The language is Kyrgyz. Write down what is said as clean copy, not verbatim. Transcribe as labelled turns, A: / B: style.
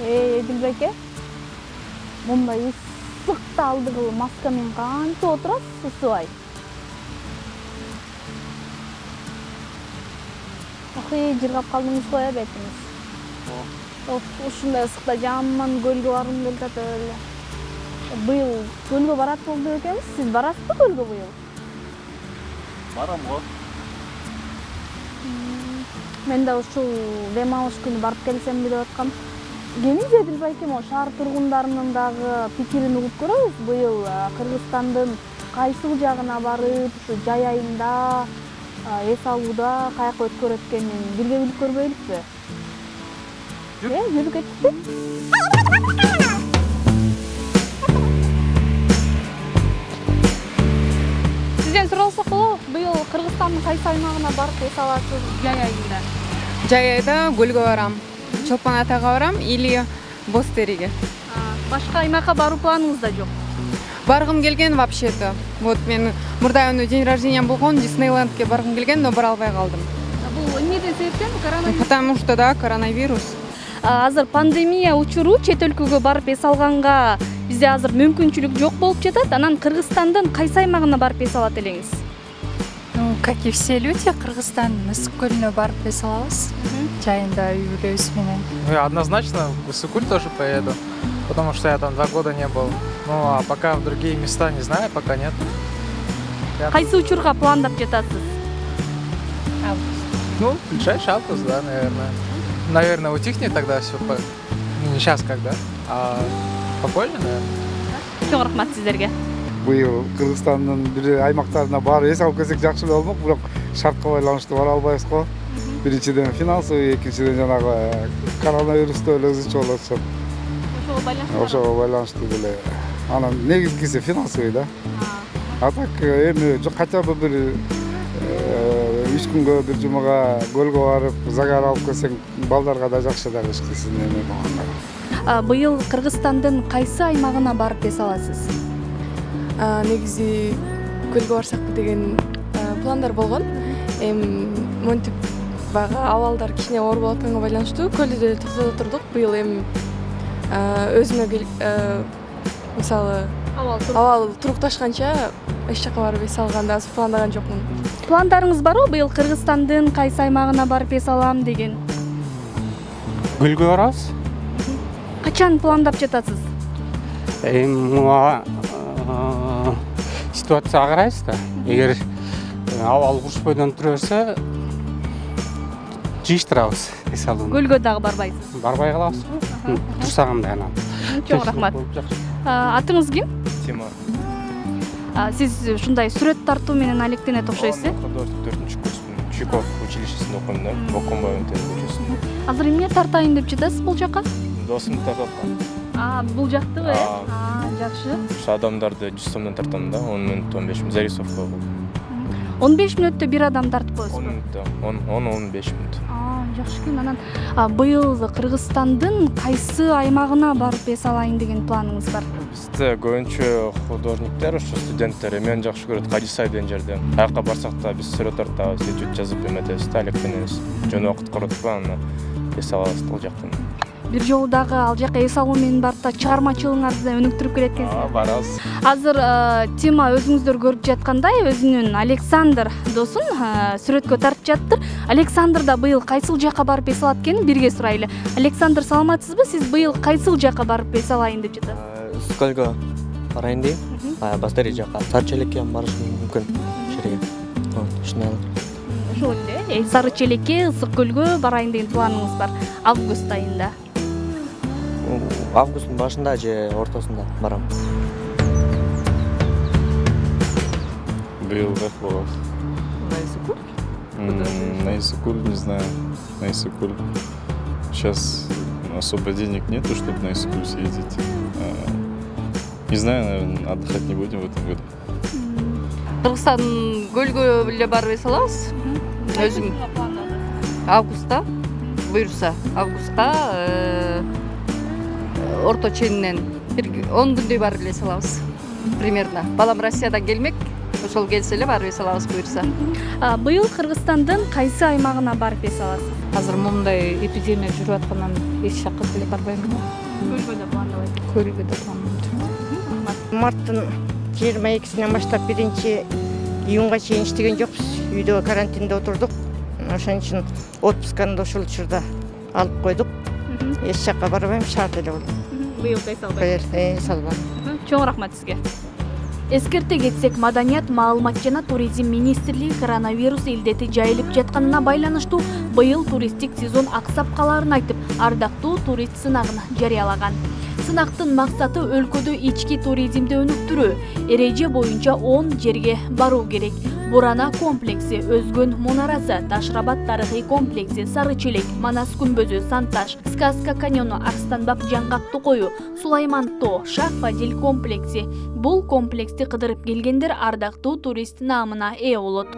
A: Эдилбеке, мындай ысыкта алдыгы маскамен кантип отурасыз ысыбай? Жыргап калдыңыз го бетиңиз. Ушундай ысыкта жаман көлгө баргым келип атат эле. Быйыл көлгө барат болду экенбиз. Сиз барасызбы көлгө быйыл?
B: Барам го.
A: Мен да ушул дем алыш күнү барып келсем деп аткам. Кеңиз Эдил байке, шаар тургундарынын дагы пикирин угуп көрөбүз. Быйыл Кыргызстандын кайсыл жагына барып, ушу жай айында эс алууда каяка өткөрөт экенин бирге билип көрбөйлүкпү? Жүрүп кетипти. Сизден суралсак болобу, быйыл Кыргызстандын кайсы аймагына барып эс аласыз жай айында?
C: Жай айда Гөлгө барам, Чолпон Атага барам или Бостериге.
A: Башка аймакка баруу планыңыз да жок?
C: Баргым келген вообще-то. Вот мен мурда день рождения болгон, Диснейлендке баргым келген, но бара албай калдым.
A: Бул эмнеден себептен? Коронавирус?
C: Потому что да, коронавирус.
A: Азыр пандемия учуру чет өлкөгө барып эс алганга бизде азыр мүмкүнчүлүк жок болуп жатат. Анан Кыргызстандын кайсы аймагына барып эс алат элеңиз?
D: Ну, как и все люди, Кыргызстандын Ысык көлүнө барып эс алабыз. Жайында үй бүлөбүз менен.
E: Я однозначно в Иссык-Куль тоже поеду, потому что я там 2 года не был. Ну, а пока в другие места не знаю, пока нет.
A: Кайсы учурга пландап жатасыз?
E: Ну, ближайший август, да, наверное. Наверное, утихнет тогда все. Не сейчас когда, а попозже, наверное.
A: Чоң рахмат сиздерге.
F: Быйыл Кыргызстандын бир аймактарына барып эс алып келсек жакшы болмок, бирок шартка байланыштуу бара албайбыз го. Биринчиден финансовый, экинчиден жанагы коронавирусту эле өзүнчө болуп атышат. Ошого байланыштуу деле. Анан негизгиси финансовый да. А так эми хотя бы бир 3 күнгө бир жумага көлгө барып загар алып келсең балдарга да жакшы да кышкысы неме болгондо.
A: Быйыл Кыргызстандын кайсы аймагына барып эс аласыз?
G: Негизи көлгө барсакпы деген пландар болгон. Монтип баягы абалдар кичине оор болуп атканга байланыштуу көлдө токтото турдук. Быйыл өзүмө мисалы абал турукташканча эч жака барып эс алганды азыр пландаган жокмун.
A: Пландарыңыз барбы быйыл Кыргызстандын кайсы аймагына барып эс алам деген?
H: Гүлгө барабыз.
A: Качан пландап жатасыз?
H: Ситуацияга карайбыз да. Эгер абал курушпойдон тура берсе, жыйыштырабыз эс алууну.
A: Көлгө дагы барбайсыз?
H: Барбай калабыз. Турса кандай анан.
A: Чоң рахмат. Атыңыз ким?
B: Тимур.
A: Сиз ушундай сүрөт тартуу менен алектенет окшойсуз, э?
B: 4-курспун. Чуйков училищесинде окуйм да, Бокомбай көчөсүндө.
A: Азыр эмне тартайын деп жатасыз бул жака?
B: Досумду тартып аткан.
A: Бул жактыбы, э? Жакшы.
B: Ушу адамдарды 100 сомдон тартам да, 10 мүнөттө 15 мүнөт зарисовка болду.
A: 15 мүнөттө бир адам тартып
B: 10
A: коесузбу?
B: мүнөттө, 10-15 мүнөт.
A: Жакшы экен. Анан быйыл Кыргызстандын кайсы аймагына барып эс алайын деген планыңыз бар?
B: Бизде көбүнчө художниктер, ушу студенттер эмен жакшы көрөт Кадисай деген жерде. Каяка барсак да биз сүрөт тартабыз, этюд жазып эметебиз, алектенебиз. Жөн убакыт коротпой, аны эс алабыз ал жактан.
A: Бир жолу дагы ал жака эс алуу менен барып да чыгармачылыгыңарды өнүктүрүп келет экенсиз.
B: Барабыз.
A: Азыр Тима өзүңүздөр көрүп жаткандай өзүнүн Александр досун сүрөткө тартып жаттыр. Александр да быйыл кайсыл жака барып эс алат экенин бирге сурайлы. Александр, саламатсызбы? Сиз быйыл кайсыл жака барып эс алайын деп жатасыз?
I: Ысык-көлгө барайын дейм. Бастери жака. Сары Челекке барышым мүмкүн жерге. Ушундай.
A: Ошол эле. Сары Челекке, Ысык-көлгө барайын деген планыңыз бар август айында.
I: Августтун башында же ортосунда барам.
J: Быйыл как болот? На Иссык-Куль, не знаю. На Иссык-Куль. Сейчас особо денег нету, чтобы на Иссык-Куль съездить. Не знаю, наверное, отдыхать не будем в этом году.
C: Кыргызстан көлгө эле барып эс алабыз. Өзүм августта буйрса, августка орто ченинен 10 күндөй барып эле салабыз. Примерно. Балам Россиядан келмек.
D: ошол келсе эле барып эс алабыз буюрса.
A: Быйыл Кыргызстандын кайсы аймагына барып эс аласыз?
D: Азыр мындай эпидемия жүрүп аткандан эч жакка деле барбайм.
A: Көлгөдө пландабайсыз.
D: Көргөдө планланып.
K: Марттын 22-синен баштап 1-июнга чейин иштеген жокпуз. Үйдө карантинде отурдук. Ошон үчүн отпусканы да ушул учурда алып койдук. Эч жакка барбайм, шарт эле болду.
A: Быйыл эс албайсыз.
K: Салбам.
A: Чоң рахмат сизге. Эскерте кетсек, Маданият, маалымат жана туризм министрлиги коронавирус илдети жайылып жатканына байланыштуу быйыл туристтик сезон аксап калаарын айтып, ардактуу турист сынагын жарыялаган. Сынактын максаты өлкөдө ички туризмди өнүктүрүү. Эреже боюнча 10 жерге баруу керек. Бурана комплекси, Өзгөн мунарасы, Ташрабат тарыхый комплекси, Сары Челек, Манас күмбөзү, Санташ, Сказка каньону, Арстанбаб жаңгактуу кою, Сулайман тоо, Шах Фадил комплекси. Бул комплексти кыдырып келгендер ардактуу турист наамына ээ болот.